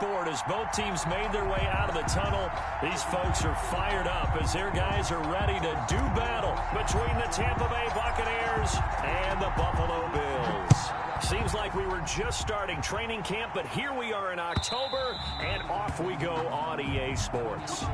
sport as both teams made their way out of the tunnel. These folks are fired up as their guys are ready to do battle between the Tampa Bay Buccaneers and the Buffalo Bills. Seems like we were just starting training camp, but here we are in October, and off we go on EA Sports.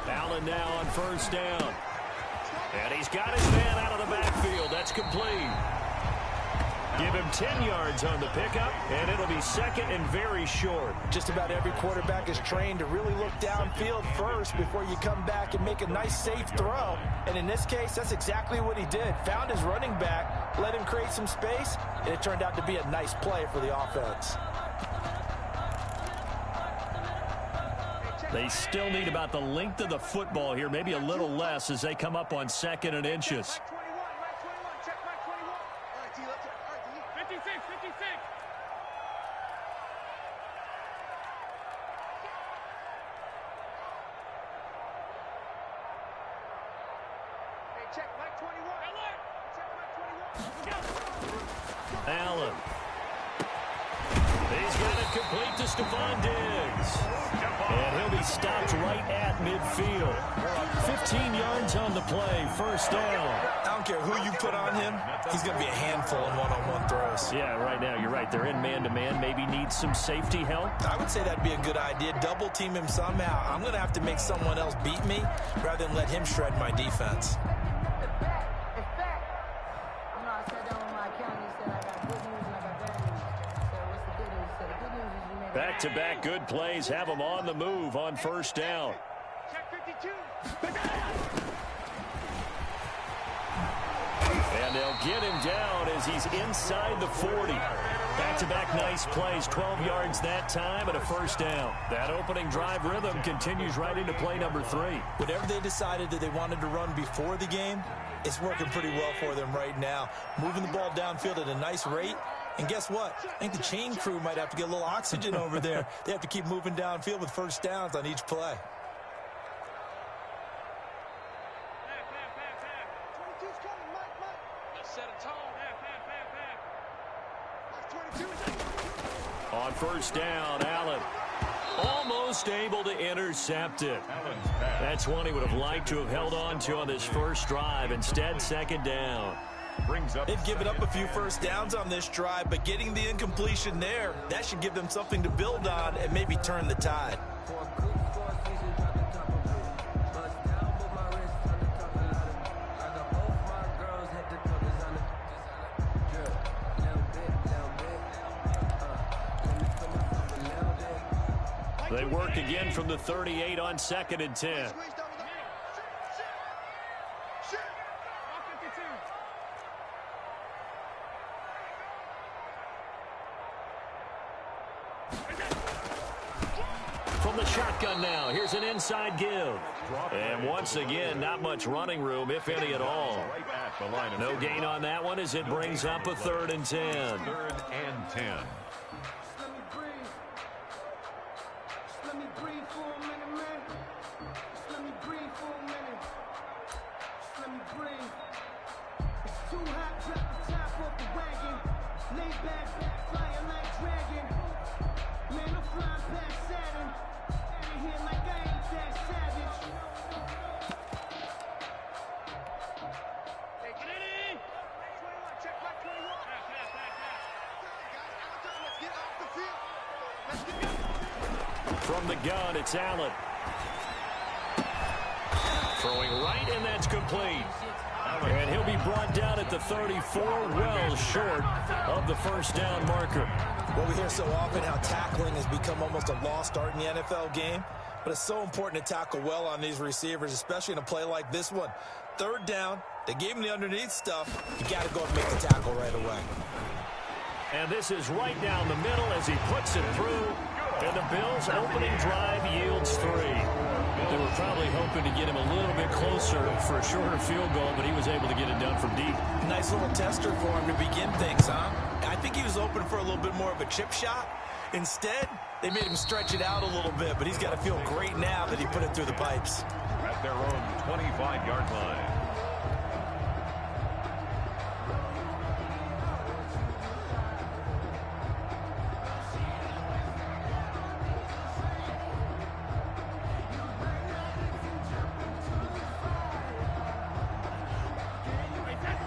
Allen now on first down. And he's got his man out of the backfield. That's complete. Give him 10 yards on the pickup, and it'll be second and very short. Just about every quarterback is trained to really look downfield first before you come back and make a nice, safe throw. And in this case, that's exactly what he did. Found his running back, let him create some space, and it turned out to be a nice play for the offense. They still need about the length of the football here, maybe a little less as they come up on second and inches. Allen. He's got it complete to Stephon Diggs. And he'll be stopped right at midfield. 15 yards on the play, first down. I don't care who you put on him, he's going to be a handful in one-on-one throws. Yeah, right now, you're right. They're in man-to-man. Maybe needs some safety help. I would say that'd be a good idea. Double team him somehow. I'm going to have to make someone else beat me rather than let him shred my defense. Back-to-back good plays have him on the move on first down. And they'll get him down as he's inside the 40. Back-to-back nice plays, 12 yards that time and a first down. That opening drive rhythm continues right into play number 3. Whatever they decided that they wanted to run before the game, it's working pretty well for them right now. Moving the ball downfield at a nice rate. And guess what? I think the chain crew might have to get a little oxygen over there. They have to keep moving downfield with first downs on each play. On first down, Allen almost able to intercept it. That's one he would have liked to have held on to on this first drive. Instead, second down. They've given up a few first downs on this drive, but getting the incompletion there, that should give them something to build on and maybe turn the tide. They work again from the 38 on second and 10. From the shotgun now, here's an inside give. And once again, not much running room, if any at all. No gain on that one as it brings up a 3rd and 10. 3rd and 10. From the gun, it's Allen. Throwing right, and that's complete. And he'll be brought down at the 34, well short of the first down marker. Well, we hear so often how tackling has become almost a lost art in the NFL game. But it's so important to tackle well on these receivers, especially in a play like this one. 3rd down, they gave him the underneath stuff. You got to go and make the tackle right away. And this is right down the middle as he puts it through. And the Bills' opening drive yields 3. They were probably hoping to get him a little bit closer for a shorter field goal, but he was able to get it done from deep. Nice little tester for him to begin things, huh? I think he was open for a little bit more of a chip shot. Instead, they made him stretch it out a little bit, but he's got to feel great now that he put it through the pipes. At their own 25-yard line.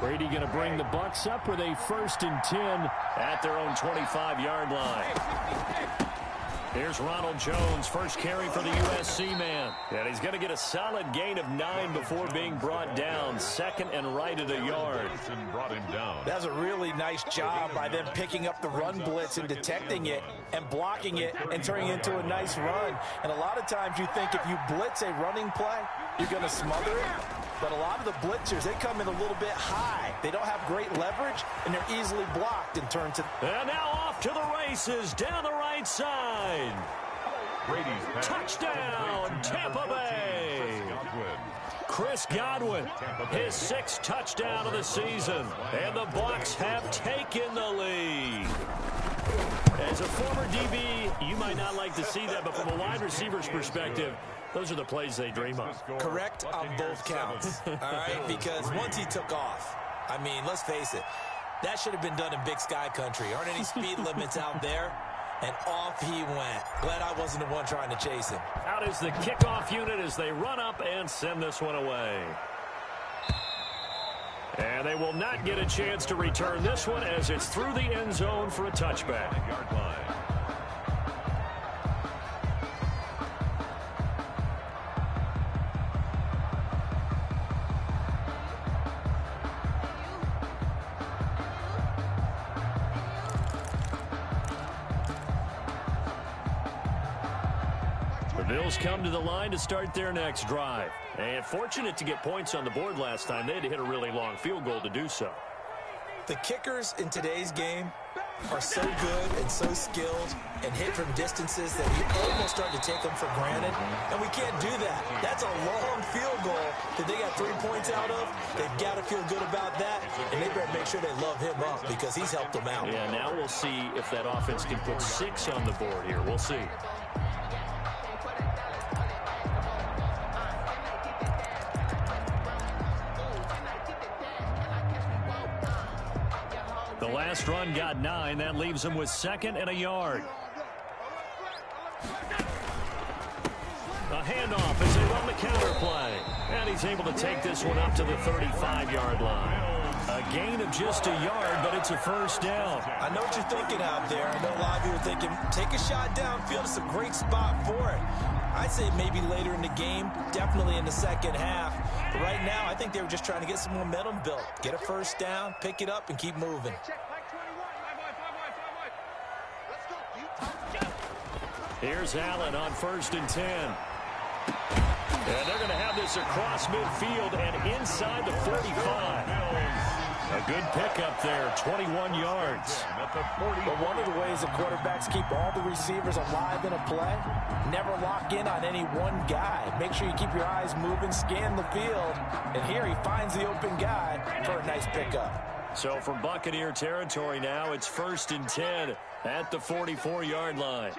Brady going to bring the Bucs up with a 1st and 10 at their own 25-yard line. Here's Ronald Jones, first carry for the USC man. And he's going to get a solid gain of 9 before being brought down. 2nd and right at a yard. Brought him down. That's a really nice job by them picking up the run blitz and detecting it and blocking it and turning it into a nice run. And a lot of times you think if you blitz a running play, you're going to smother it. But a lot of the blitzers, they come in a little bit high. They don't have great leverage, and they're easily blocked and turned to... And now off to the races down the right side. Brady's touchdown, Tampa Bay. Chris Godwin, his 6th touchdown of the season. And the Bucs have taken the lead. As a former DB, you might not like to see that, but from a wide receiver's perspective, those are the plays they dream of. Correct on both counts, all right? Because once he took off, I mean, let's face it, that should have been done in Big Sky country. Aren't any speed limits out there? And off he went. Glad I wasn't the one trying to chase him. Out is the kickoff unit as they run up and send this one away. And they will not get a chance to return this one as it's through the end zone for a touchback. Yard line. The Bills come to the line to start their next drive. And fortunate to get points on the board last time. They had to hit a really long field goal to do so. The kickers in today's game are so good and so skilled and hit from distances that you almost start to take them for granted. And we can't do that. That's a long field goal that they got 3 points out of. They've got to feel good about that. And they better make sure they love him up because he's helped them out. Yeah, now we'll see if that offense can put 6 on the board here. We'll see. The last run got 9. That leaves him with 2nd and a yard. A handoff as they run the counter play. And he's able to take this one up to the 35-yard line. A gain of just a yard, but it's a 1st down. I know what you're thinking out there. I know a lot of you are thinking, take a shot downfield. It's a great spot for it. I'd say maybe later in the game, definitely in the second half. But right now, I think they were just trying to get some momentum built. Get a 1st down, pick it up, and keep moving. Here's Allen on 1st and 10. And they're going to have this across midfield and inside the 45. A good pickup there, 21 yards. But one of the ways that quarterbacks keep all the receivers alive in a play, never lock in on any one guy. Make sure you keep your eyes moving, scan the field. And here he finds the open guy for a nice pickup. So from Buccaneer territory now, it's 1st and 10 at the 44-yard line.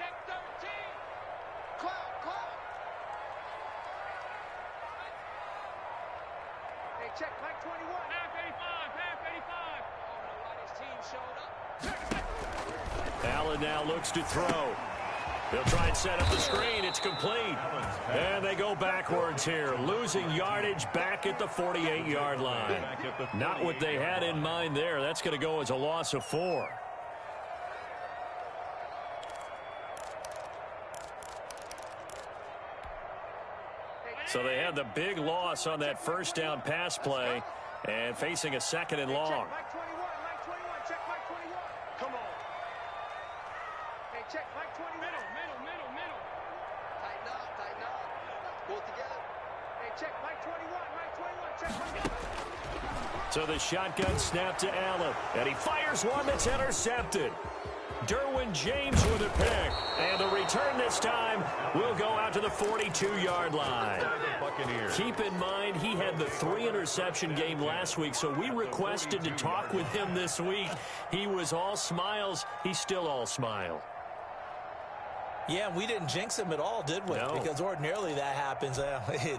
Check back 21, half 85, half 85. Oh, Allen now looks to throw. They'll try and set up the screen. It's complete. And they go backwards here, losing yardage back at the 48-yard line. Not what they had in mind there. That's going to go as a loss of 4. So they had the big loss on that 1st down pass play and facing a 2nd and long. Check back 21, check back 21. Come on. Hey, check back 20, middle. Tighten up. Pull it together. Hey, check back 21, check back. So the shotgun snap to Allen, and he fires one that's intercepted. Derwin James with a pick, and the return. return this time will go out to the 42-yard line. Buccaneers. Keep in mind, he had the 3-interception game last week, so we requested to talk with him this week. He was all smiles. He's still all smile. Yeah, we didn't jinx him at all, did we? No. Because ordinarily that happens.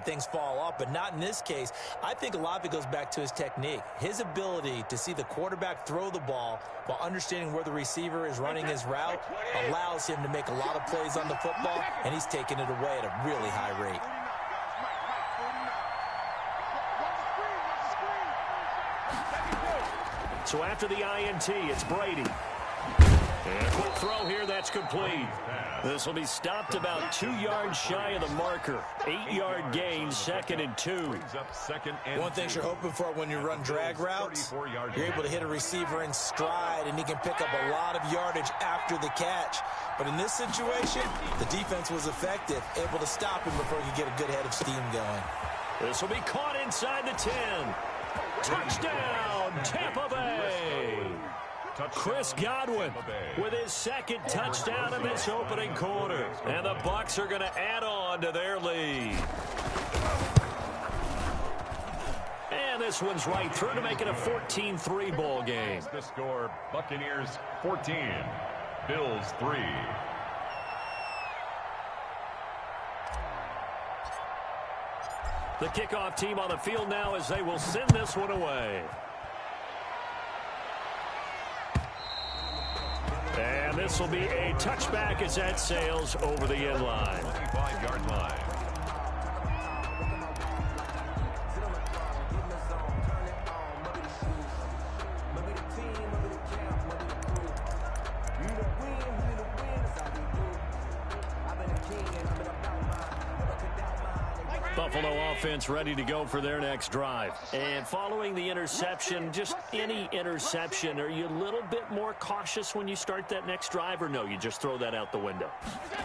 Things fall off, but not in this case. I think a lot of it goes back to his technique. His ability to see the quarterback throw the ball while understanding where the receiver is running his route allows him to make a lot of plays on the football, and he's taking it away at a really high rate. So after the INT, it's Brady. And a quick throw here, that's complete. This will be stopped about 2 yards shy of the marker. 8-yard gain, 2nd and 2. One thing you're hoping for when you run drag routes, you're able to hit a receiver in stride, and he can pick up a lot of yardage after the catch. But in this situation, the defense was effective, able to stop him before he could get a good head of steam going. This will be caught inside the 10. Touchdown, Tampa Bay. Chris Godwin with his 2nd touchdown in this opening quarter. And the Bucs are going to add on to their lead. And this one's right through to make it a 14-3 ball game. The score, Buccaneers 14, Bills 3. The kickoff team on the field now as they will send this one away. And this will be a touchback as that sails over the end line. 25-yard line. Buffalo offense ready to go for their next drive. And following the interception, just any interception, are you a little bit more cautious when you start that next drive, or no, you just throw that out the window?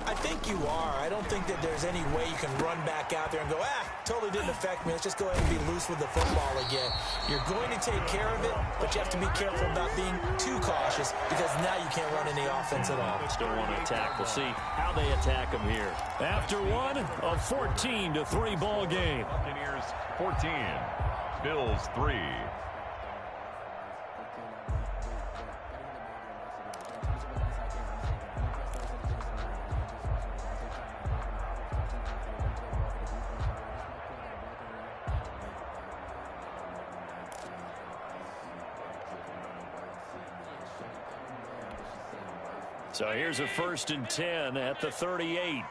I think you are. I don't think that there's any way you can run back out there and go, totally didn't affect me. Let's just go ahead and be loose with the football again. You're going to take care of it, but you have to be careful about being too cautious because now you can't run any offense at all. Still want to attack. We'll see how they attack them here. After one, a 14-3 ball game. Buccaneers 14, Bills 3. So here's a 1st and 10 at the 38.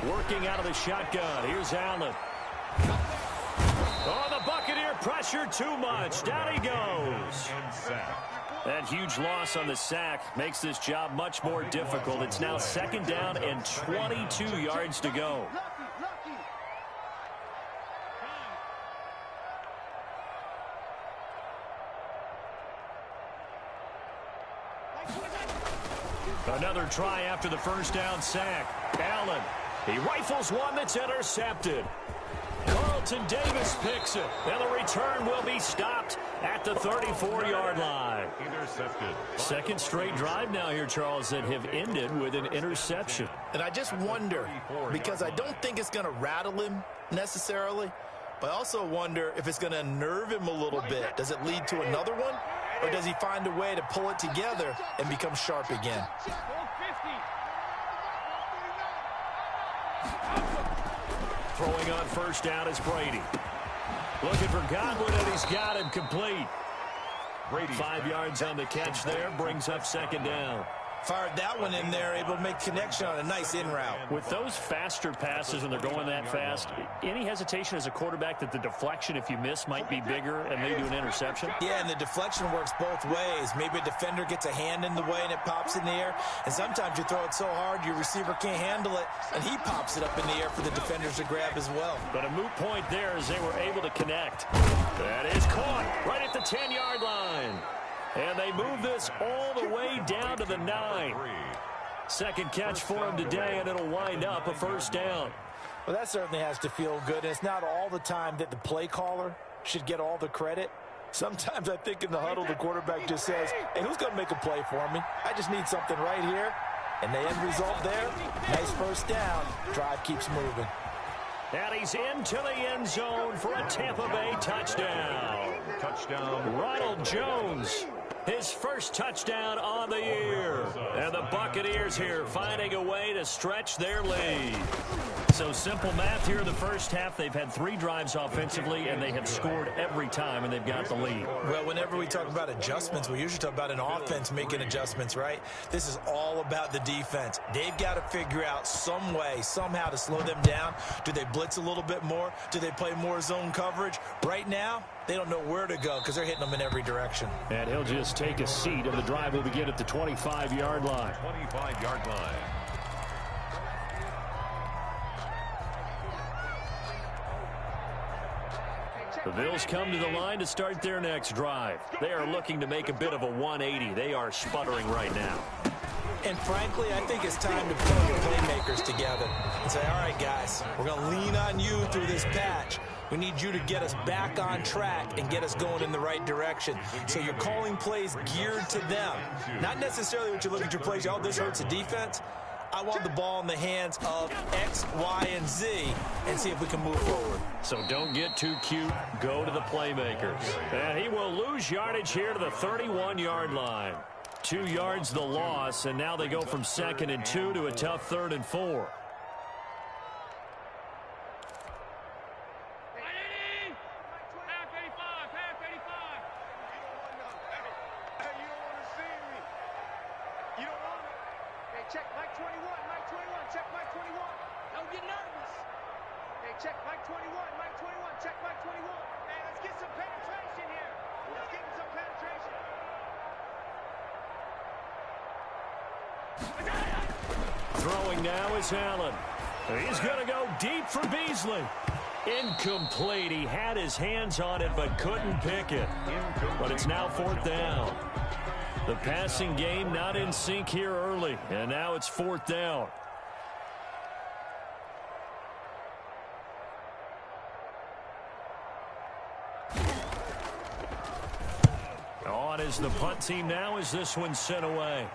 Working out of the shotgun. Here's Allen. Oh, the Buccaneer pressure too much. Down he goes. That huge loss on the sack makes this job much more difficult. It's now 2nd down and 22 yards to go. Another try after the 1st down sack. Allen, he rifles one that's intercepted. Carlton Davis picks it, and the return will be stopped at the 34-yard line. Intercepted. 2nd straight drive now here, Charles, that have ended with an interception. And I just wonder, because I don't think it's going to rattle him necessarily, but I also wonder if it's going to unnerve him a little bit. Does it lead to another one? Or does he find a way to pull it together and become sharp again? Throwing on 1st down is Brady. Looking for Godwin, and he's got him complete. 5 yards on the catch there, brings up 2nd down. Fired that one in there, able to make connection on a nice in route. With those faster passes when they're going that fast, any hesitation as a quarterback that the deflection, if you miss, might be bigger and lead to an interception? Yeah, and the deflection works both ways. Maybe a defender gets a hand in the way and it pops in the air. And sometimes you throw it so hard your receiver can't handle it, and he pops it up in the air for the defenders to grab as well. But a moot point there as they were able to connect. That is caught right at the 10-yard line. And they move this all the way down to the 9. 2nd catch for him today, and it'll wind up a 1st down. Well, that certainly has to feel good. And it's not all the time that the play caller should get all the credit. Sometimes I think in the huddle, the quarterback just says, hey, who's going to make a play for me? I just need something right here. And the end result there, nice first down. Drive keeps moving. And he's into the end zone for a Tampa Bay touchdown. Touchdown. Ronald Jones, his first touchdown on the year. And the Buccaneers here finding a way to stretch their lead. So simple math here in the first half. They've had 3 drives offensively, and they have scored every time, and they've got the lead. Well, whenever we talk about adjustments, we usually talk about an offense making adjustments, right? This is all about the defense. They've got to figure out some way, somehow to slow them down. Do they blitz a little bit more? Do they play more zone coverage? Right now, they don't know where to go because they're hitting them in every direction. And he'll just take a seat, and the drive will begin at the 25-yard line. 25-yard line. The Bills come to the line to start their next drive. They are looking to make a bit of a 180. They are sputtering right now. And frankly, I think it's time to pull your playmakers together and say, all right, guys, we're going to lean on you through this patch. We need you to get us back on track and get us going in the right direction. So you're calling plays geared to them. Not necessarily what you look at your plays, oh, this hurts the defense. I want the ball in the hands of X, Y, and Z and see if we can move forward. So don't get too cute. Go to the playmakers. And he will lose yardage here to the 31-yard line. 2 yards the loss, and now they go from 2nd and 2 to a tough 3rd and 4. Check Mike 21, Mike 21, check Mike 21. Don't get nervous. Hey, check Mike 21, Mike 21, check Mike 21. Hey, let's get some penetration here. Let's get some penetration. Throwing now is Allen. He's going to go deep for Beasley. Incomplete. He had his hands on it but couldn't pick it. But it's now 4th down. The passing game not in sync here early, and now it's 4th down. On is the punt team now as this one's sent away.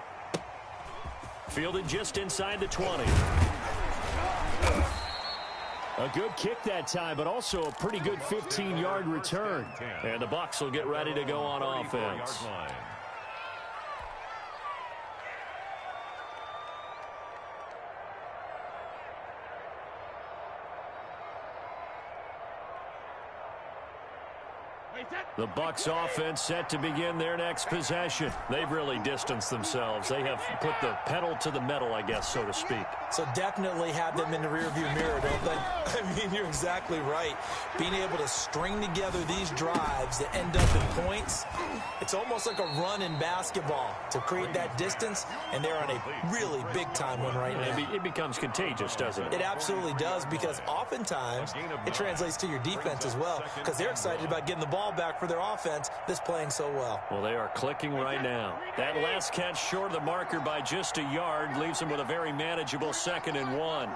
Fielded just inside the 20. A good kick that time, but also a pretty good 15-yard return. And the Bucs will get ready to go on offense. The Bucs offense set to begin their next possession. They've really distanced themselves. They have put the pedal to the metal, I guess, so to speak. So definitely have them in the rearview mirror, don't they? I mean, you're exactly right. Being able to string together these drives that end up in points, it's almost like a run in basketball to create that distance, and they're on a really big-time one right now. It becomes contagious, doesn't it? It absolutely does, because oftentimes it translates to your defense as well, because they're excited about getting the ball back for their offense that's playing so well. Well, they are clicking right now. That last catch short of the marker by just a yard leaves them with a very manageable 2nd and 1.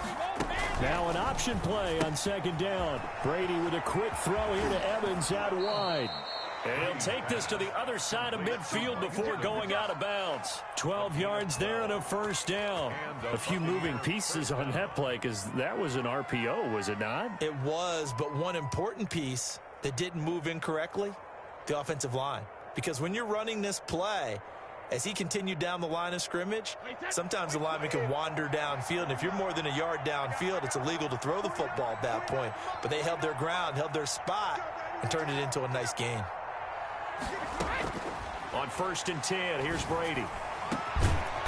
Now an option play on 2nd down. Brady with a quick throw here to Evans out wide. And he'll take this to the other side of midfield before going out of bounds. 12 yards there and a 1st down. A few moving pieces on that play because that was an RPO, was it not? It was, but one important piece that didn't move incorrectly, the offensive line. Because when you're running this play, as he continued down the line of scrimmage, sometimes the lineman can wander downfield. And if you're more than a yard downfield, it's illegal to throw the football at that point. But they held their ground, held their spot, and turned it into a nice gain. On 1st and 10, here's Brady.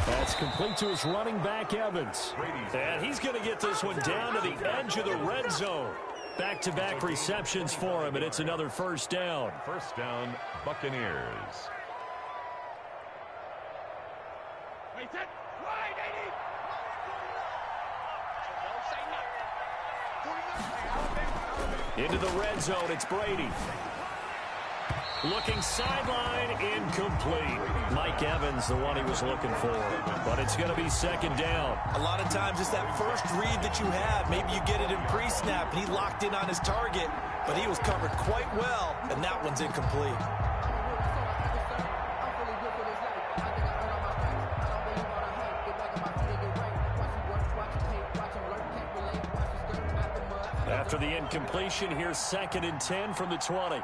That's complete to his running back, Evans. And he's going to get this one down to the edge of the red zone. Back-to-back receptions for him, and it's another 1st down. 1st down, Buccaneers. Into the red zone, it's Brady. Looking sideline, incomplete. Mike Evans, the one he was looking for. But it's going to be 2nd down. A lot of times it's that first read that you have. Maybe you get it in pre-snap, and he locked in on his target, but he was covered quite well, and that one's incomplete. After the incompletion, here's 2nd and 10 from the 20.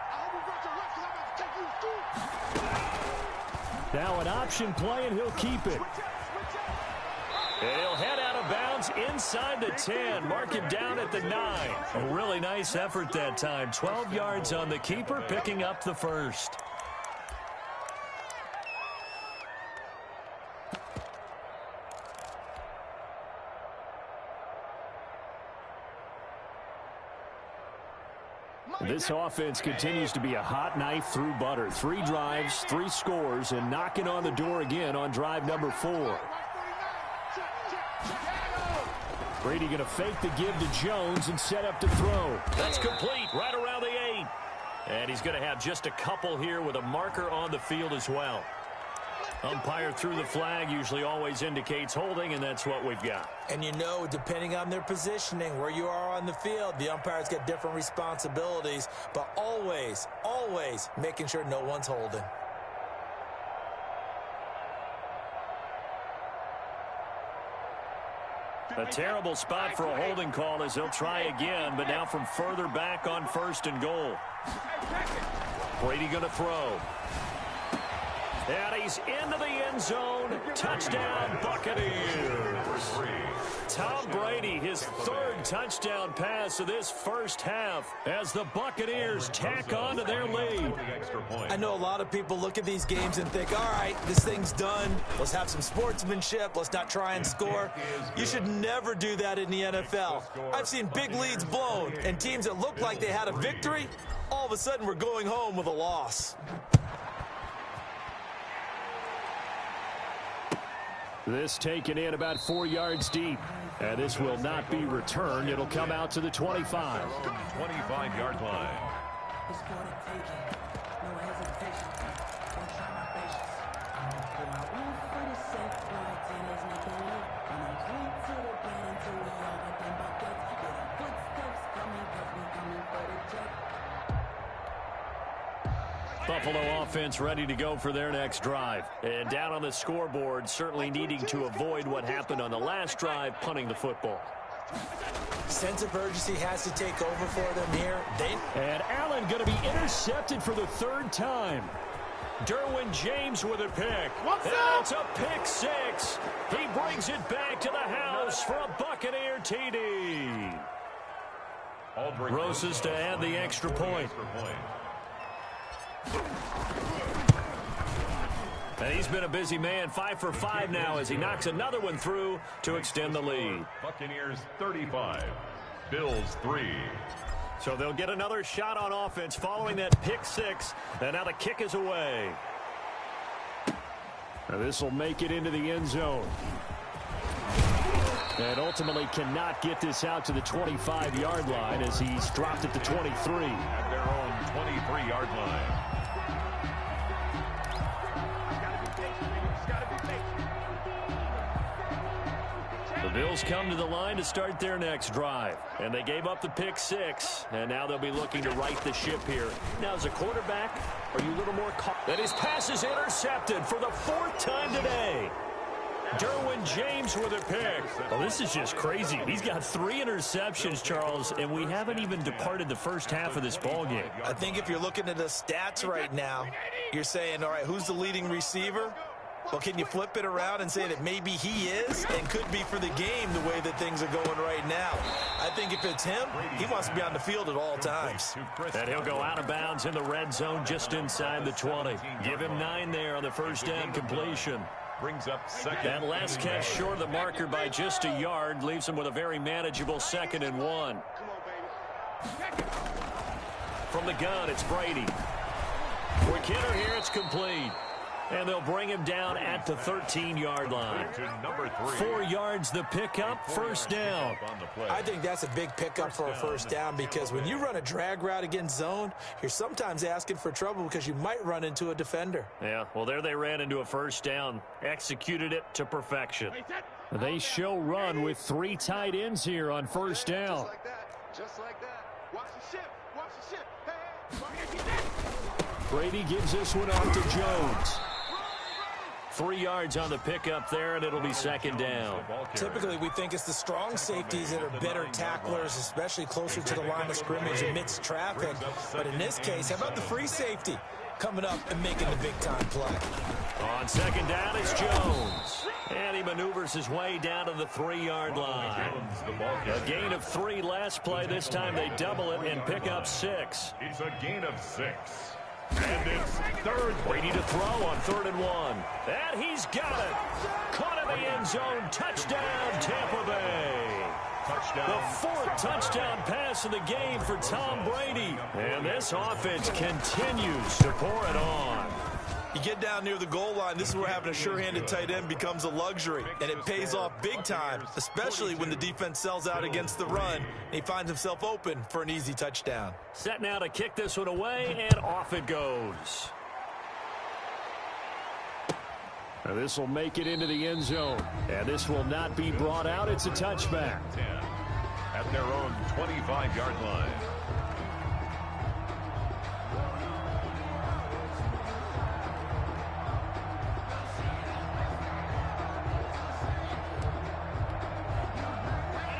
Now an option play, and he'll keep it. And he'll head out of bounds inside the 10. Mark it down at the 9. A really nice effort that time. 12 yards on the keeper, picking up the first. This offense continues to be a hot knife through butter. 3 drives, 3 scores, and knocking on the door again on drive number 4. Brady going to fake the give to Jones and set up to throw. That's complete right around the 8. And he's going to have just a couple here with a marker on the field as well. Umpire threw the flag, usually always indicates holding, and that's what we've got. And you know, depending on their positioning, where you are on the field, the umpires get different responsibilities, but always, always making sure no one's holding. A terrible spot for a holding call as they'll try again, but now from further back on 1st and goal. Brady going to throw. And he's into the end zone. Touchdown, Buccaneers. Tom Brady, his 3rd touchdown pass of this first half as the Buccaneers tack on to their lead. I know a lot of people look at these games and think, all right, this thing's done. Let's have some sportsmanship. Let's not try and score. You should never do that in the NFL. I've seen big leads blown, and teams that look like they had a victory, all of a sudden we're going home with a loss. This taken in about 4 yards deep. And this will not be returned. It'll come out to the 25. 25-yard line. Buffalo offense ready to go for their next drive. And down on the scoreboard, certainly needing to avoid what happened on the last drive, punting the football. Sense of urgency has to take over for them here. And Allen going to be intercepted for the 3rd time. Derwin James with a pick. And it's a pick 6. He brings it back to the house for a Buccaneer TD. Roses to add the extra point. And he's been a busy man, 5 for 5 now as he knocks another one through to extend the lead. Buccaneers 35, Bills 3. So they'll get another shot on offense following that pick 6, and now the kick is away. Now this will make it into the end zone. And ultimately cannot get this out to the 25-yard line as he's dropped at the 23. At their own 23-yard line. The Bills come to the line to start their next drive. And they gave up the pick 6. And now they'll be looking to right the ship here. Now, as a quarterback, are you a little more confident? And his pass is intercepted for the 4th time today. Derwin James with a pick. Well, this is just crazy. He's got 3 interceptions, Charles, and we haven't even departed the first half of this ballgame. I think if you're looking at the stats right now, you're saying, all right, who's the leading receiver? Well, can you flip it around and say that maybe he is and could be for the game the way that things are going right now? I think if it's him, he wants to be on the field at all times. And he'll go out of bounds in the red zone just inside the 20. Give him 9 there on the first down completion. Brings up 2nd. That last catch short of the marker by just a yard leaves him with a very manageable 2nd and 1. From the gun, it's Brady. Quick hitter here, it's complete. And they'll bring him down at the 13-yard line. 4 yards the pickup, first down. I think that's a big pickup for a first down because when you run a drag route against zone, you're sometimes asking for trouble because you might run into a defender. Yeah, well, there they ran into a first down. Executed it to perfection. They show run with 3 tight ends here on first down. Just like that. Just like that. Watch the ship. Watch the ship. Hey, Brady gives this one off to Jones. 3 yards on the pickup there, and it'll be second down. Typically, we think it's the strong safeties that are better tacklers, especially closer to the line of scrimmage amidst traffic. But in this case, how about the free safety coming up and making the big-time play? On second down, it's Jones. And he maneuvers his way down to the 3-yard line. A gain of 3 last play. This time they double it and pick up 6. It's a gain of 6. And it's third. Brady to throw on 3rd and 1. And he's got it. Caught in the end zone. Touchdown, Tampa Bay. Touchdown. The 4th touchdown pass of the game for Tom Brady. And this offense continues to pour it on. You get down near the goal line, this is where having a sure-handed tight end becomes a luxury, and it pays off big time, especially when the defense sells out against the run, and he finds himself open for an easy touchdown. Set now to kick this one away, and off it goes. Now this will make it into the end zone, and this will not be brought out. It's a touchback. 10 at their own 25-yard line.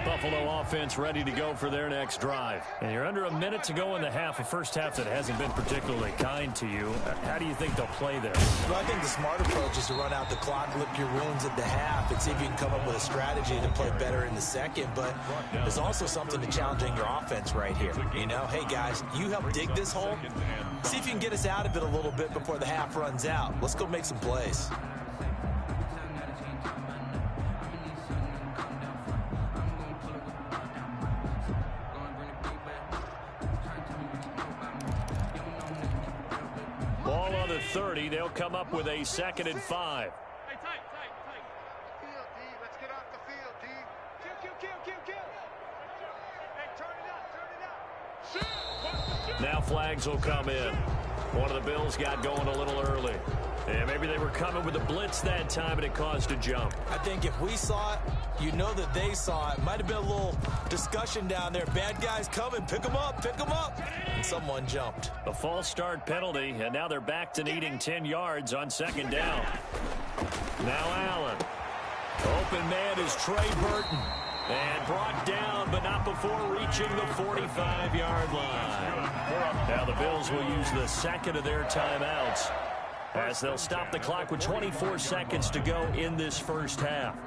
Buffalo offense ready to go for their next drive. And you're under a minute to go in the half, a first half that hasn't been particularly kind to you. How do you think they'll play there? Well, I think the smart approach is to run out the clock, lick your wounds at the half, and see if you can come up with a strategy to play better in the second. But there's also something to challenging your offense right here. You know, hey, guys, you help dig this hole. See if you can get us out of it a little bit before the half runs out. Let's go make some plays. Ball on the 30. They'll come up with a 2nd and 5. Hey, tight. Field, D. Let's get off the field, D. Kill. Hey, turn it up. Now flags will come in. One of the Bills got going a little early. And maybe they were coming with a blitz that time, and it caused a jump. I think if we saw it, you know that they saw it. Might have been a little discussion down there. Bad guys coming. Pick them up. And someone jumped. A false start penalty, and now they're back to needing 10 yards on 2nd down. Now Allen. Open man is Trey Burton. And brought down, but not before reaching the 45-yard line. Now the Bills will use the 2nd of their timeouts, as they'll stop the clock with 24 seconds to go in this first half.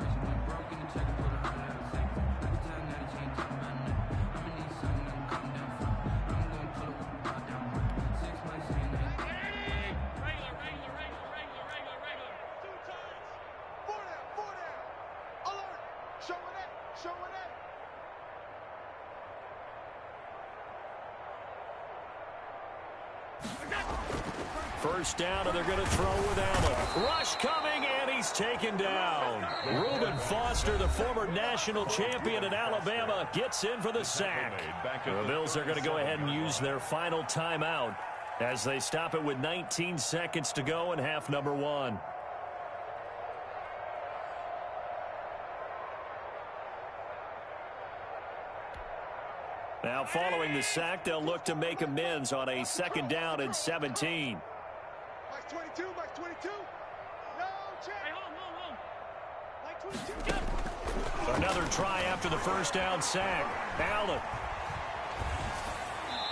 First down, and they're going to throw with Allen. Rush coming, and he's taken down. Reuben Foster, the former national champion in Alabama, gets in for the sack. The Bills are going to go ahead and use their final timeout as they stop it with 19 seconds to go in half number 1. Now following the sack, they'll look to make amends on a 2nd down and 17. Mike 22. No, check. Hey, hold. Mike 22. Another try after the first down sack. Allen.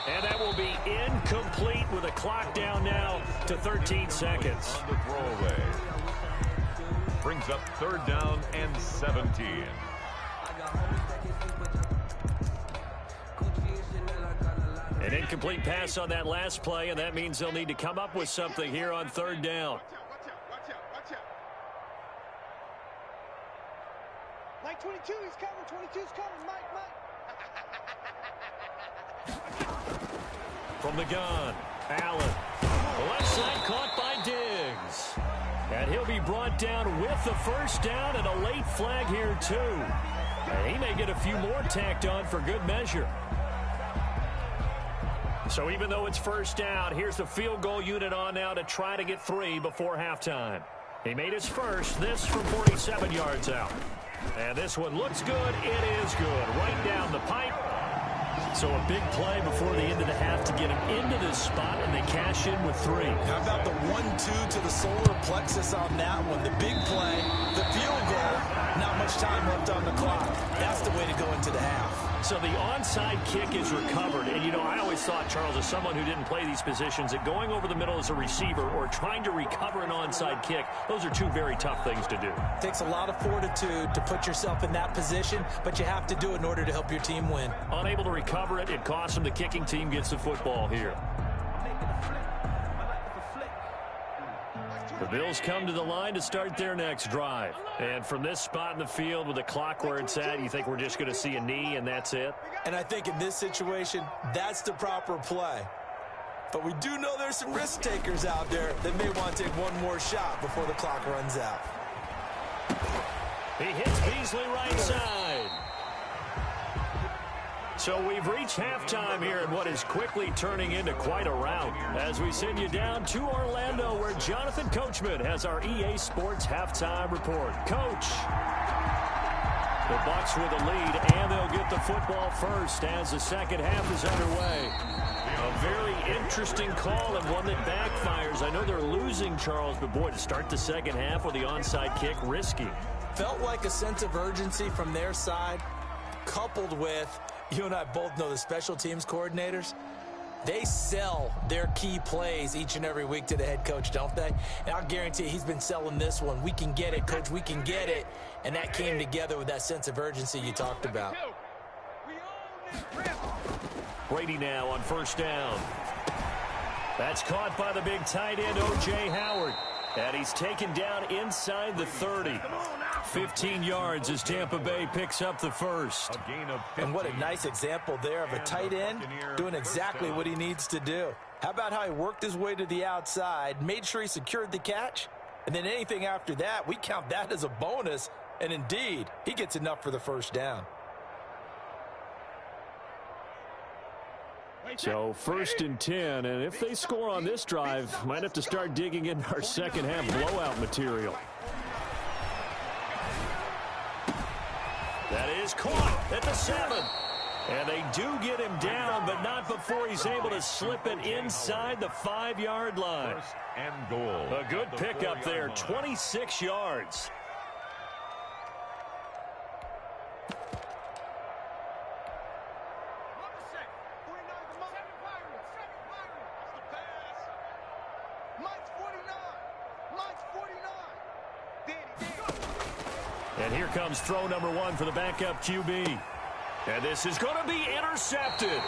And that will be incomplete with a clock down now to 13 seconds. On the throwaway. Brings up 3rd down and 17. An incomplete pass on that last play, and that means they'll need to come up with something here on 3rd down. Watch out. Mike 22, he's coming. 22's coming. Mike. From the gun, Allen. Left side caught by Diggs. And he'll be brought down with the first down and a late flag here, too. And he may get a few more tacked on for good measure. So even though it's first down, here's the field goal unit on now to try to get 3 before halftime. He made his first, this from 47 yards out. And this one looks good. It is good. Right down the pipe. So a big play before the end of the half to get him into this spot, and they cash in with 3. How about the 1-2 to the solar plexus on that one? The big play, the field goal, not much time left on the clock. That's the way to go into the half. So the onside kick is recovered. And, you know, I always thought, Charles, as someone who didn't play these positions, that going over the middle as a receiver or trying to recover an onside kick, those are 2 very tough things to do. It takes a lot of fortitude to put yourself in that position, but you have to do it in order to help your team win. Unable to recover it, it costs them. The kicking team gets the football here. The Bills come to the line to start their next drive. And from this spot in the field with the clock where it's at, you think we're just going to see a knee and that's it? And I think in this situation, that's the proper play. But we do know there's some risk takers out there that may want to take one more shot before the clock runs out. He hits Beasley right side. So we've reached halftime here in what is quickly turning into quite a rout as we send you down to Orlando where Jonathan Coachman has our EA Sports halftime report. Coach. The Bucs with a lead, and they'll get the football first as the second half is underway. A very interesting call and one that backfires. I know they're losing, Charles, but boy, to start the second half with the onside kick, risky. Felt like a sense of urgency from their side, coupled with, you and I both know the special teams coordinators, they sell their key plays each and every week to the head coach, don't they? And I'll guarantee you he's been selling this one. We can get it, coach, we can get it. And that came together with that sense of urgency you talked about. Brady now on first down. That's caught by the big tight end, O.J. Howard. And he's taken down inside the 30. 15 yards as Tampa Bay picks up the first. And what a nice example there of a tight end doing exactly what he needs to do. How about how he worked his way to the outside, made sure he secured the catch, and then anything after that, we count that as a bonus. And indeed, he gets enough for the first down. So first and 10, and if they score on this drive, might have to start digging in our second half blowout material. That is caught at the 7. And they do get him down, but not before he's able to slip it inside the 5-yard line. First and goal. A good pickup there, 26 yards. And here comes throw number 1 for the backup QB. And this is going to be intercepted.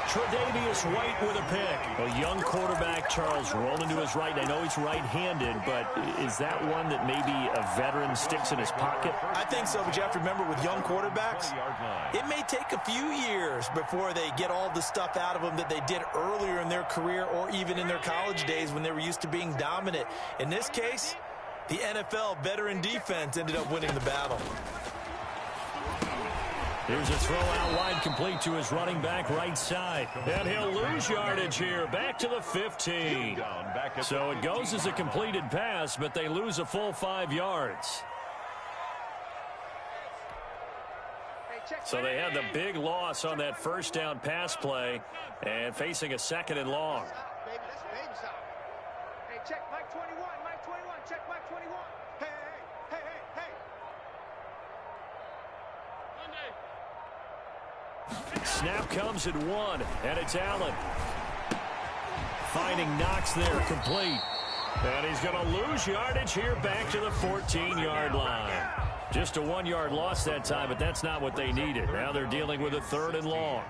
Tre'Davious White with a pick. A young quarterback, Charles, rolling to his right. I know he's right-handed, but is that one that maybe a veteran sticks in his pocket? I think so, but you have to remember with young quarterbacks, it may take a few years before they get all the stuff out of them that they did earlier in their career or even in their college days when they were used to being dominant. In this case, the NFL veteran defense ended up winning the battle. Here's a throw out wide, complete to his running back right side. And he'll lose yardage here, back to the 15. So it goes as a completed pass, but they lose a full 5 yards. So they had the big loss on that first down pass play and facing a second and long. Hey, check Mike 21, Mike 21, check Mike 21. Hey, hey, hey, hey, hey. Snap comes at 1, and it's Allen. Finding Knox there, complete. And he's going to lose yardage here back to the 14-yard line. Just a 1-yard loss that time, but that's not what they needed. Now they're dealing with a 3rd and long.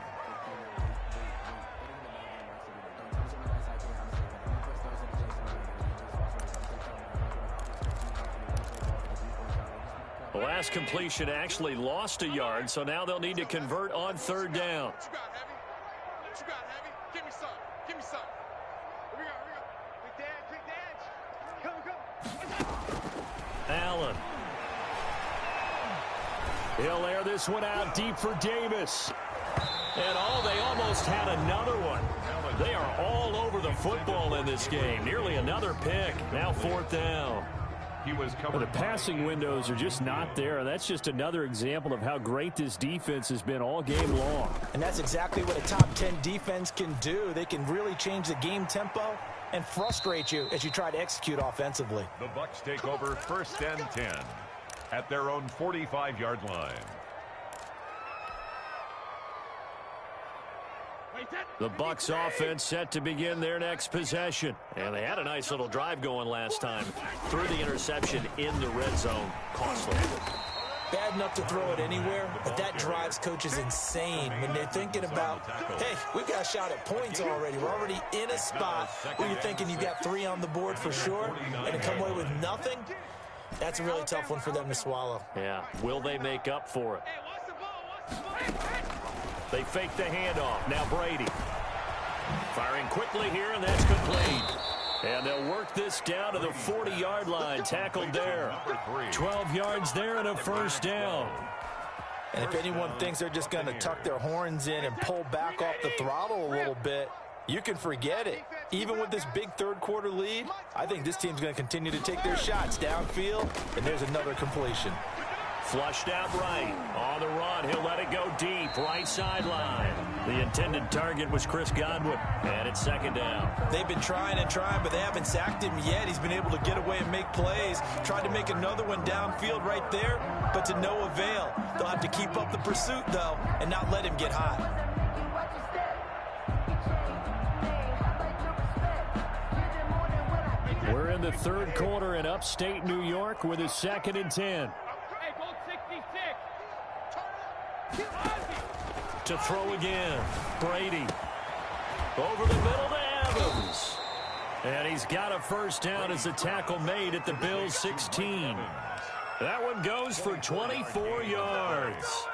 The last completion actually lost a yard, so now they'll need to convert on 3rd down. What you got, Heavy? Give me some. Give me some. Here we go. Big dance. Come. Allen. He'll air this one out deep for Davis. And they almost had another one. They are all over the football in this game. Nearly another pick. Now 4th down. He was covered. The passing windows are just not there. And that's just another example of how great this defense has been all game long. And that's exactly what a top 10 defense can do. They can really change the game tempo and frustrate you as you try to execute offensively. The Bucs take over 1st and 10 at their own 45-yard line. The Bucs offense set to begin their next possession. And they had a nice little drive going last time. Threw the interception in the red zone. Costly. Bad enough to throw it anywhere, but that drives coaches insane when they're thinking about, hey, we've got a shot at points already. We're already in a spot where you're thinking you've got 3 on the board for sure, and to come away with nothing, that's a really tough one for them to swallow. Yeah. Will they make up for it? They fake the handoff. Now Brady. Firing quickly here, and that's complete. And they'll work this down to the 40-yard line. Tackled there. 12 yards there and a first down. And if anyone thinks they're just going to tuck their horns in and pull back off the throttle a little bit, you can forget it. Even with this big third-quarter lead, I think this team's going to continue to take their shots downfield, and there's another completion. Flushed out right. On the run, he'll let it go deep. Right sideline. The intended target was Chris Godwin, and it's 2nd down. They've been trying and trying, but they haven't sacked him yet. He's been able to get away and make plays. Tried to make another one downfield right there, but to no avail. They'll have to keep up the pursuit, though, and not let him get hot. We're in the 3rd quarter in upstate New York with a 2nd and 10. To throw again. Brady. Over the middle to Evans. And he's got a first down as the tackle made at the Bills' 16. That one goes for 24 yards.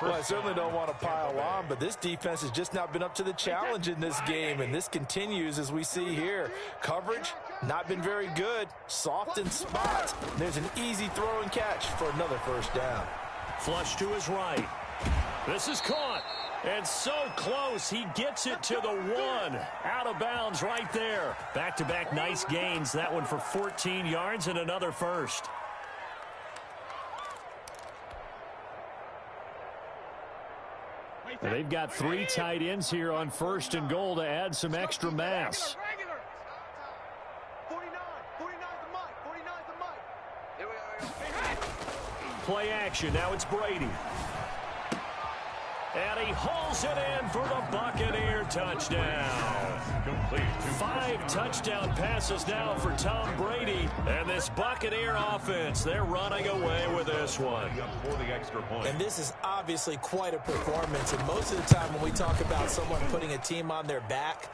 Well, I certainly don't want to pile on, but this defense has just not been up to the challenge in this game, and this continues as we see here. Coverage, not been very good. Soft in spots. There's an easy throw and catch for another first down. Flush to his right. This is caught. And so close, he gets it to the 1. Out of bounds right there. Back-to-back nice gains. That one for 14 yards and another first. They've got 3 tight ends here on 1st and goal to add some extra mass. 49's the mic. 49's the mic. Here we go. Play action. Now it's Brady. And he hauls it in for the Buccaneer touchdown. Complete. 5 touchdown passes now for Tom Brady. And this Buccaneer offense, they're running away with this one. For the extra point. And this is obviously quite a performance. And most of the time when we talk about someone putting a team on their back,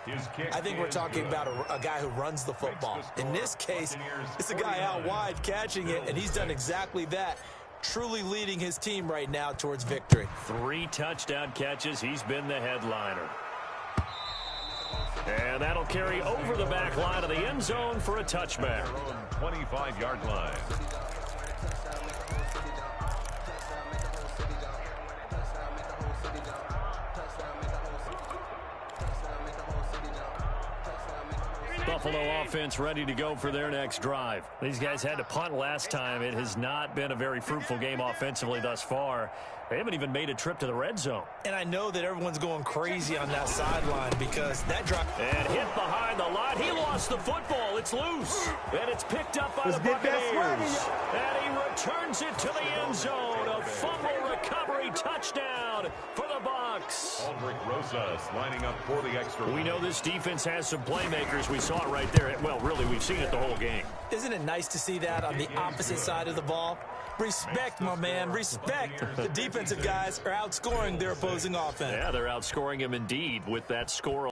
I think we're talking about a guy who runs the football. In this case, it's a guy out wide catching it, and he's done exactly that. Truly leading his team right now towards victory. 3 touchdown catches. He's been the headliner. And that'll carry over the back line of the end zone for a touchback. 25-yard line. Buffalo offense ready to go for their next drive. These guys had to punt last time. It has not been a very fruitful game offensively thus far. They haven't even made a trip to the red zone. And I know that everyone's going crazy on that sideline because that drop. And hit behind the line. He lost the football. It's loose. And it's picked up by the Buccaneers. And he returns it to the end zone. A fumble recovery touchdown for the Bucs. Aldrich Rosas lining up for the extra point. We know this defense has some playmakers. We saw it right there. Well, really, we've seen it the whole game. Isn't it nice to see that on the opposite side of the ball? Respect, my man, respect. The defensive guys are outscoring their opposing offense. Yeah, they're outscoring him indeed with that score.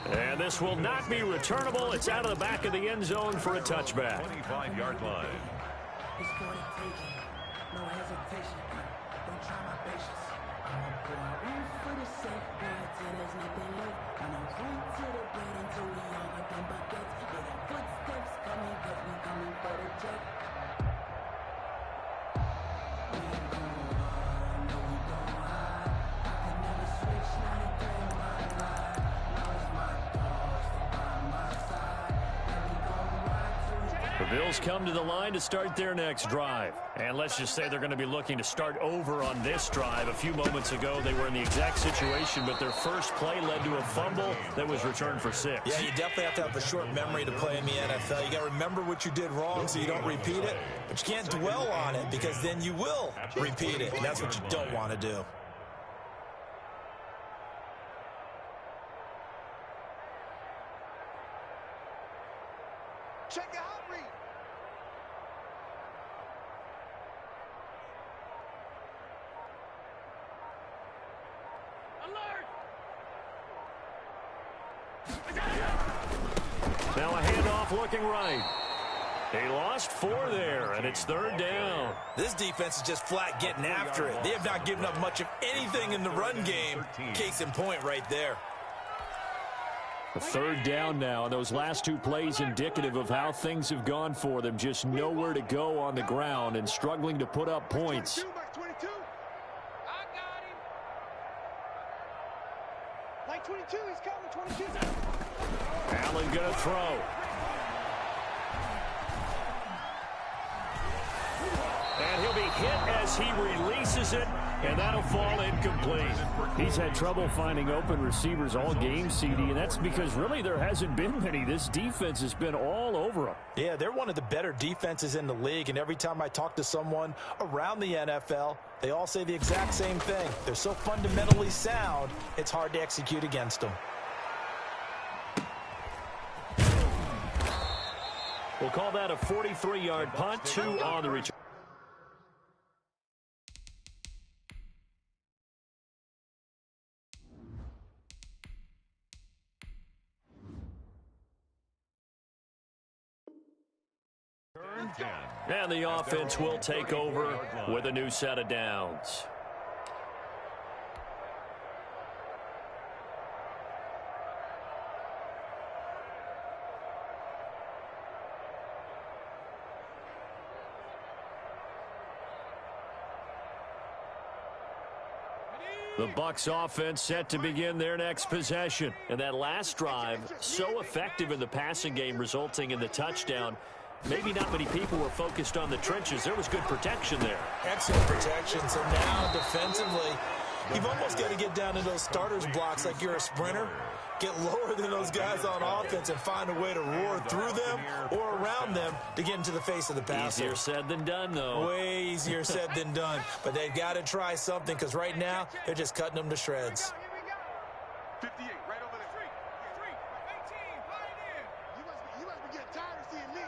And this will not be returnable. It's out of the back of the end zone for a touchback. 25-yard line. It's for the taking. No hesitation. Don't try my patience. I'ma go out one for the safe boy till there's nothing left. I'ma run to the bread until we all got them buckets. Hear them footsteps coming, cause we coming for the check. We ain't gon' run, no we gon' hide. I can never switch, now they play my life. Now it's my thoughts, they The Bills come to the line to start their next drive. And let's just say they're going to be looking to start over on this drive. A few moments ago, they were in the exact situation, but their first play led to a fumble that was returned for 6. Yeah, you definitely have to have a short memory to play in the NFL. You got to remember what you did wrong so you don't repeat it, but you can't dwell on it because then you will repeat it, and that's what you don't want to do. Check the out read. Alert! Now a handoff looking right. He lost 4 there, and it's 3rd down. This defense is just flat getting after it. They have not given up much of anything in the run game. Case in point right there. A 3rd down now, and those last 2 plays indicative of how things have gone for them. Just nowhere to go on the ground and struggling to put up points. 22, Mike 22. I got him. Mike 22, he's coming, 22. Allen going to throw. And he'll be hit as he releases it, and that'll fall incomplete. He's had trouble finding open receivers all game, CD, and that's because really there hasn't been many. This defense has been all over him. Yeah, they're one of the better defenses in the league, and every time I talk to someone around the NFL, they all say the exact same thing. They're so fundamentally sound, it's hard to execute against them. We'll call that a 43-yard punt, 2 on the return. And the offense will take over with a new set of downs. The Bucs offense set to begin their next possession. And that last drive, so effective in the passing game, resulting in the touchdown. Maybe not many people were focused on the trenches. There was good protection there. Excellent protection. So now defensively, you've almost got to get down to those starters blocks like you're a sprinter. Get lower than those guys on offense and find a way to roar through them or around them to get into the face of the passer. Easier said than done, though. Way easier said than done. But they've got to try something because right now they're just cutting them to shreds. 58, right over there. 3, 18, right in. You must be getting tired of seeing me.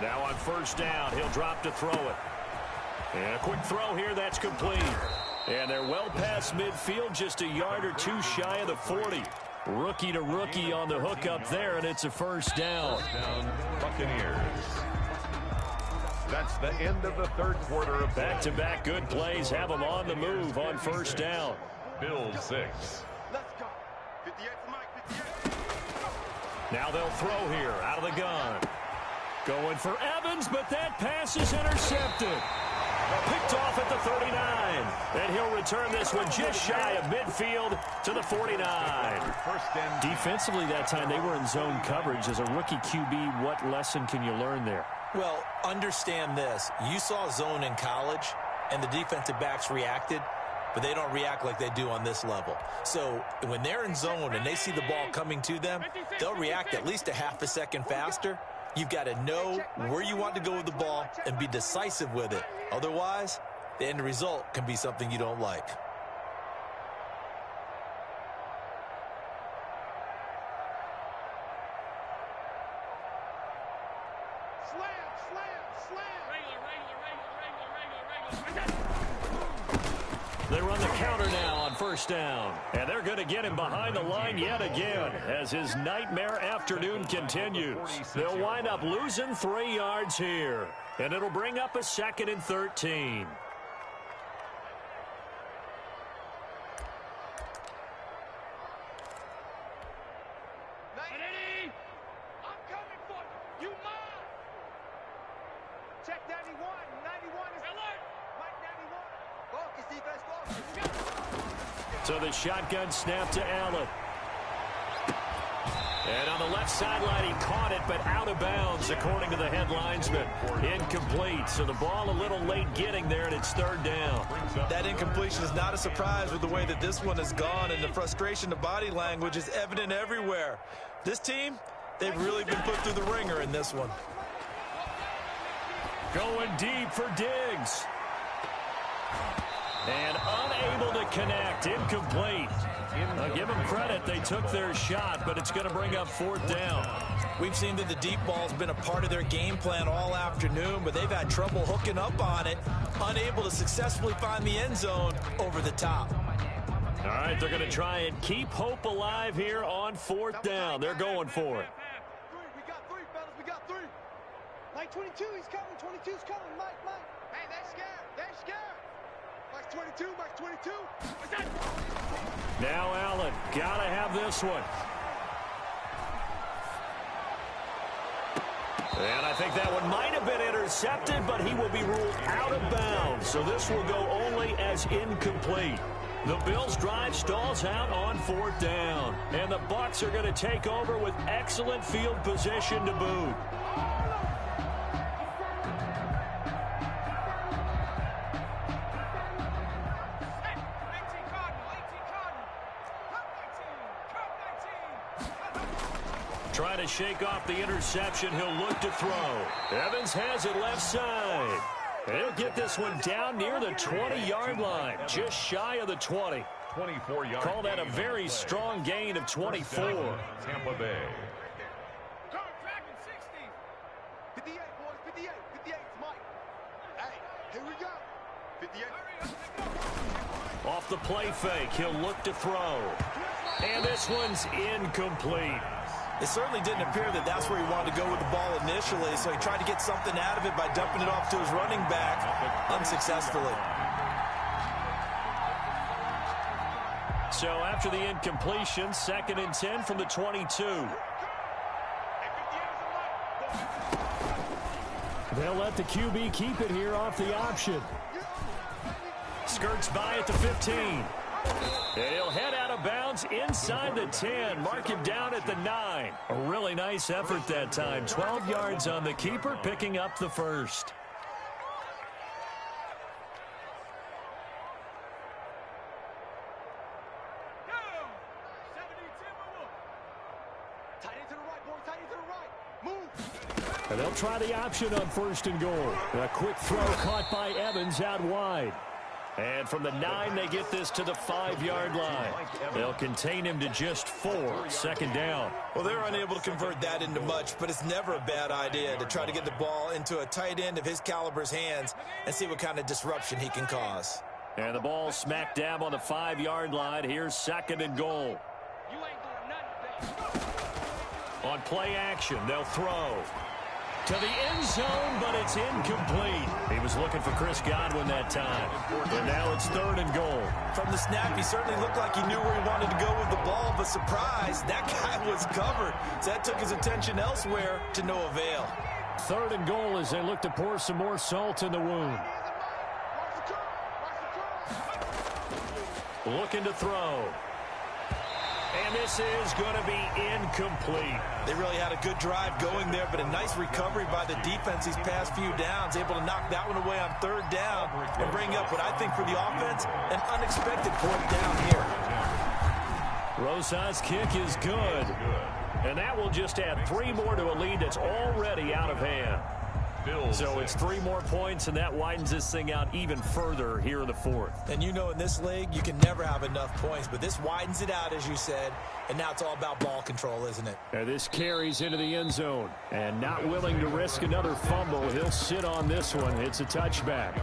Now on 1st down, he'll drop to throw it. And a quick throw here, that's complete. And they're well past midfield, just a yard or 2 shy of the 40. Rookie to rookie on the hook up there, and it's a 1st down. Buccaneers. That's the end of the 3rd quarter. Back-to-back good plays have them on the move on 1st down. Bills 6. Let's go. 58 for Mike, 58. Now they'll throw here out of the gun. Going for Evans, but that pass is intercepted. Picked off at the 39. And he'll return this one just shy of midfield to the 49. Defensively that time, they were in zone coverage. As a rookie QB, what lesson can you learn there? Well, understand this. You saw zone in college, and the defensive backs reacted, but they don't react like they do on this level. So when they're in zone and they see the ball coming to them, they'll react at least a half a second faster. You've got to know where you want to go with the ball and be decisive with it. Otherwise, the end result can be something you don't like. They run the counter now on 1st down. And they're going to get him behind the line yet again as his nightmare afternoon continues. They'll wind up losing 3 yards here. And it'll bring up a 2nd and 13. Check 91. 91 is alert. Mike 91. Focus, defense, focus. So the shotgun snap to Allen. And on the left sideline, he caught it, but out of bounds, according to the head linesman. Incomplete, so the ball a little late getting there, and it's third down. That incompletion is not a surprise with the way that this one has gone, and the frustration of body language is evident everywhere. This team, they've really been put through the ringer in this one. Going deep for Diggs. And unable to connect, incomplete. Now give them credit, they took their shot, but it's going to bring up fourth down. We've seen that the deep ball's been a part of their game plan all afternoon, but they've had trouble hooking up on it, unable to successfully find the end zone over the top. All right, they're going to try and keep hope alive here on fourth down. They're going for it. We got three, fellas. We got three. Mike 22, he's coming. 22's coming. Mike. Hey, they're scared. They're scared. Mike's 22. Mike's 22. What's that? Now Allen, got to have this one. And I think that one might have been intercepted, but he will be ruled out of bounds. So this will go only as incomplete. The Bills' drive stalls out on fourth down. And the Bucs are going to take over with excellent field position to boot. Trying to shake off the interception. He'll look to throw. Evans has it left side. And he'll get this one down near the 20-yard line, just shy of the 20. 24-yard. Call that a very strong gain of 24. Tampa Bay. Go, tracking 60. 58, boys. 58. 58, it's Mike. Hey, here we go. 58. Off the play fake, he'll look to throw. And this one's incomplete. It certainly didn't appear that that's where he wanted to go with the ball initially, so he tried to get something out of it by dumping it off to his running back unsuccessfully. So after the incompletion, 2nd and 10 from the 22. They'll let the QB keep it here off the option. Skirts by at the 15. And he'll head out of bounds inside the 10. Mark him down at the 9. A really nice effort that time. 12 yards on the keeper, picking up the first. And they'll try the option on 1st and goal. A quick throw caught by Evans out wide. And from the 9, they get this to the 5-yard line. They'll contain him to just 4. 2nd down. Well, they're unable to convert that into much, but it's never a bad idea to try to get the ball into a tight end of his caliber's hands and see what kind of disruption he can cause. And the ball smack dab on the 5-yard line. Here's 2nd and goal. You ain't doing nothing today. On play action, they'll throw to the end zone, but it's incomplete. He was looking for Chris Godwin that time. And now it's 3rd and goal. From the snap, he certainly looked like he knew where he wanted to go with the ball, but surprise, that guy was covered. So that took his attention elsewhere to no avail. 3rd and goal as they look to pour some more salt in the wound. Looking to throw. And this is going to be incomplete. They really had a good drive going there, but a nice recovery by the defense these past few downs, able to knock that one away on 3rd down and bring up what I think for the offense, an unexpected 4th down here. Rosas' kick is good. And that will just add 3 more to a lead that's already out of hand. So it's 3 more points, and that widens this thing out even further here in the 4th. And you know in this league, you can never have enough points, but this widens it out, as you said, and now it's all about ball control, isn't it? And this carries into the end zone. And not willing to risk another fumble, he'll sit on this one. It's a touchback.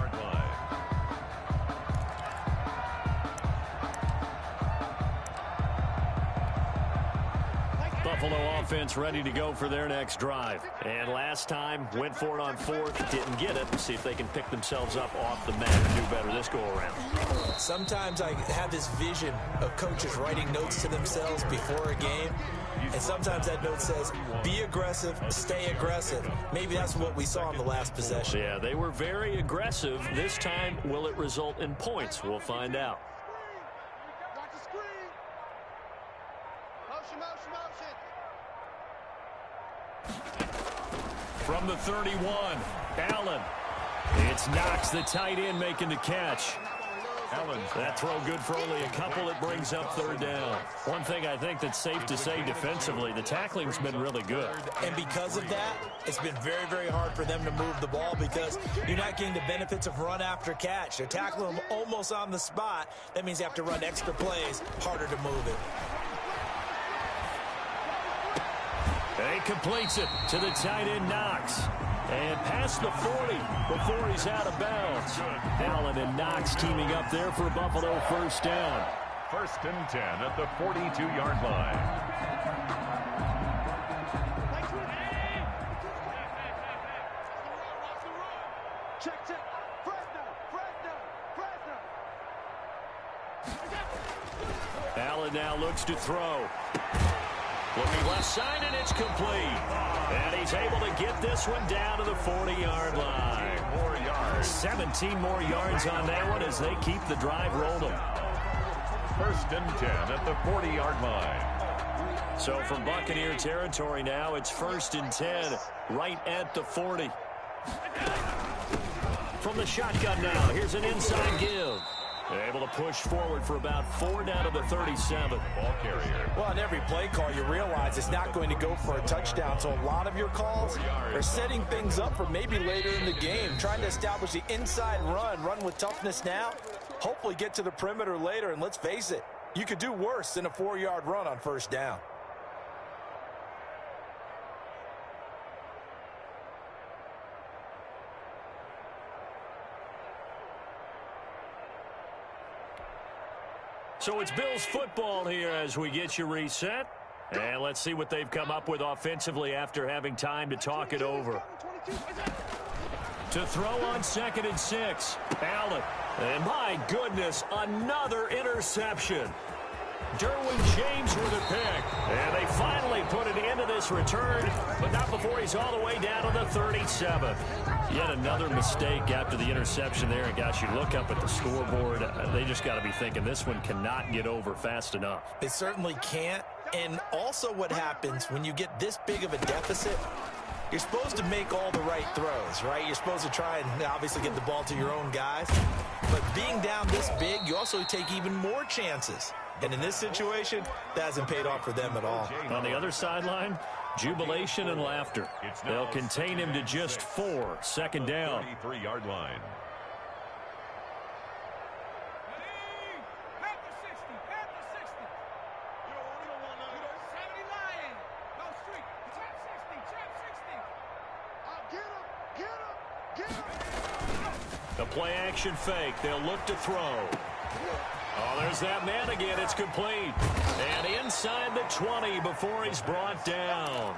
Buffalo offense ready to go for their next drive. And last time, went for it on 4th, didn't get it. See if they can pick themselves up off the mat and do better this go-around. Sometimes I have this vision of coaches writing notes to themselves before a game, and sometimes that note says, be aggressive, stay aggressive. Maybe that's what we saw in the last possession. Yeah, they were very aggressive. This time, will it result in points? We'll find out. Watch the screen. Motion, motion, motion. From the 31, Allen. It's Knox, the tight end, making the catch. That throw good for only a couple. It brings up third down. One thing I think that's safe to say defensively, the tackling's been really good. And because of that, it's been very, very hard for them to move the ball because you're not getting the benefits of run after catch. They're tackling them almost on the spot. That means you have to run extra plays, harder to move it. And he completes it to the tight end, Knox. And past the 40 before he's out of bounds. Allen and Knox teaming up there for Buffalo first down. 1st and 10 at the 42-yard line. Check. Fresno. Allen now looks to throw. Looking left side, and it's complete. And he's able to get this one down to the 40-yard line. 4 yards. 17 more yards on that one as they keep the drive rolling. 1st and 10 at the 40-yard line. So from Buccaneer territory now, it's 1st and 10 right at the 40. From the shotgun now, here's an inside give. Able to push forward for about 4 down to the 37. Ball carrier. Well, on every play call, you realize it's not going to go for a touchdown. So a lot of your calls are setting things up for maybe later in the game, trying to establish the inside run with toughness now, hopefully get to the perimeter later. And let's face it, you could do worse than a 4-yard run on first down. So it's Bills football here as we get you reset. And let's see what they've come up with offensively after having time to talk it over. To throw on 2nd and 6. Allen. And my goodness, another interception. Derwin James with a pick. And they finally put an end to this return, but not before he's all the way down to the 37. Yet another mistake after the interception there. And gosh, you look up at the scoreboard, they just got to be thinking this one cannot get over fast enough. It certainly can't. And also what happens when you get this big of a deficit, you're supposed to make all the right throws, right? You're supposed to try and obviously get the ball to your own guys. But being down this big, you also take even more chances. And in this situation, that hasn't paid off for them at all. On the other sideline, jubilation and laughter. They'll contain him to just 4. 2nd down. 33-yard line. The play action fake. They'll look to throw. Oh, there's that man again. It's complete. And inside the 20 before he's brought down.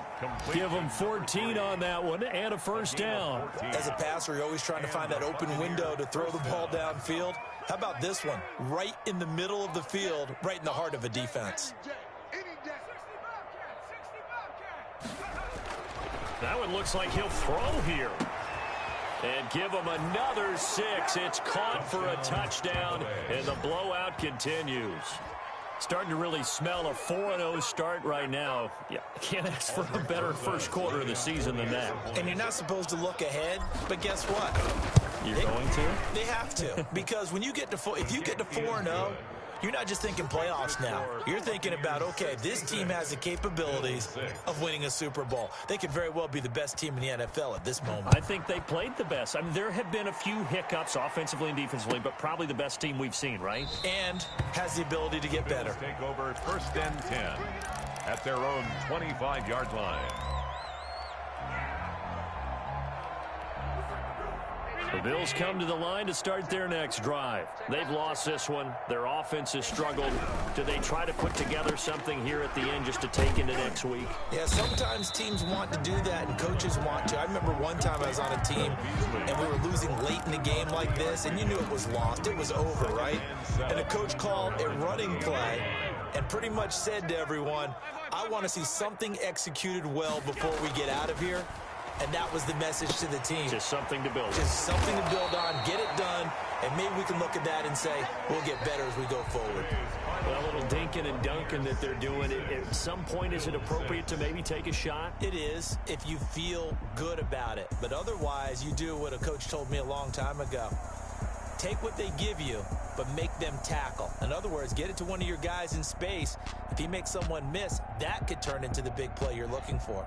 Give him 14 on that one and a first down. As a passer, you're always trying to find that open window to throw the ball downfield. How about this one? Right in the middle of the field, right in the heart of a defense. That one looks like he'll throw here. And give him another 6. It's caught for a touchdown, and the blowout continues. Starting to really smell a 4-0 start right now. Yeah, can't ask for a better first quarter of the season than that. And you're not supposed to look ahead, but guess what? You're going to? They have to, because when you get to if you get to 4-0, you're not just thinking playoffs now. You're thinking about, okay, this team has the capabilities of winning a Super Bowl. They could very well be the best team in the NFL at this moment. I think they played the best. I mean, there have been a few hiccups offensively and defensively, but probably the best team we've seen, right? And has the ability to get better. Take over 1st and 10 at their own 25-yard line. The Bills come to the line to start their next drive. They've lost this one. Their offense has struggled. Do they try to put together something here at the end just to take into next week? Yeah, sometimes teams want to do that and coaches want to. I remember one time I was on a team and we were losing late in the game like this, and you knew it was lost. It was over, right? And the coach called a running play and pretty much said to everyone, I want to see something executed well before we get out of here. And that was the message to the team. Just something to build. Just something to build on, get it done, and maybe we can look at that and say, we'll get better as we go forward. Well, a little dinking and dunking that they're doing. At some point, is it appropriate to maybe take a shot? It is if you feel good about it. But otherwise, you do what a coach told me a long time ago. Take what they give you, but make them tackle. In other words, get it to one of your guys in space. If he makes someone miss, that could turn into the big play you're looking for.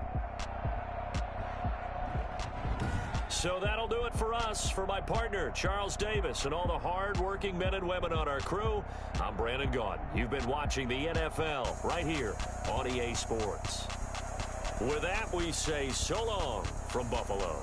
So that'll do it for us. For my partner, Charles Davis, and all the hard-working men and women on our crew, I'm Brandon Gaudin. You've been watching the NFL right here on EA Sports. With that, we say so long from Buffalo.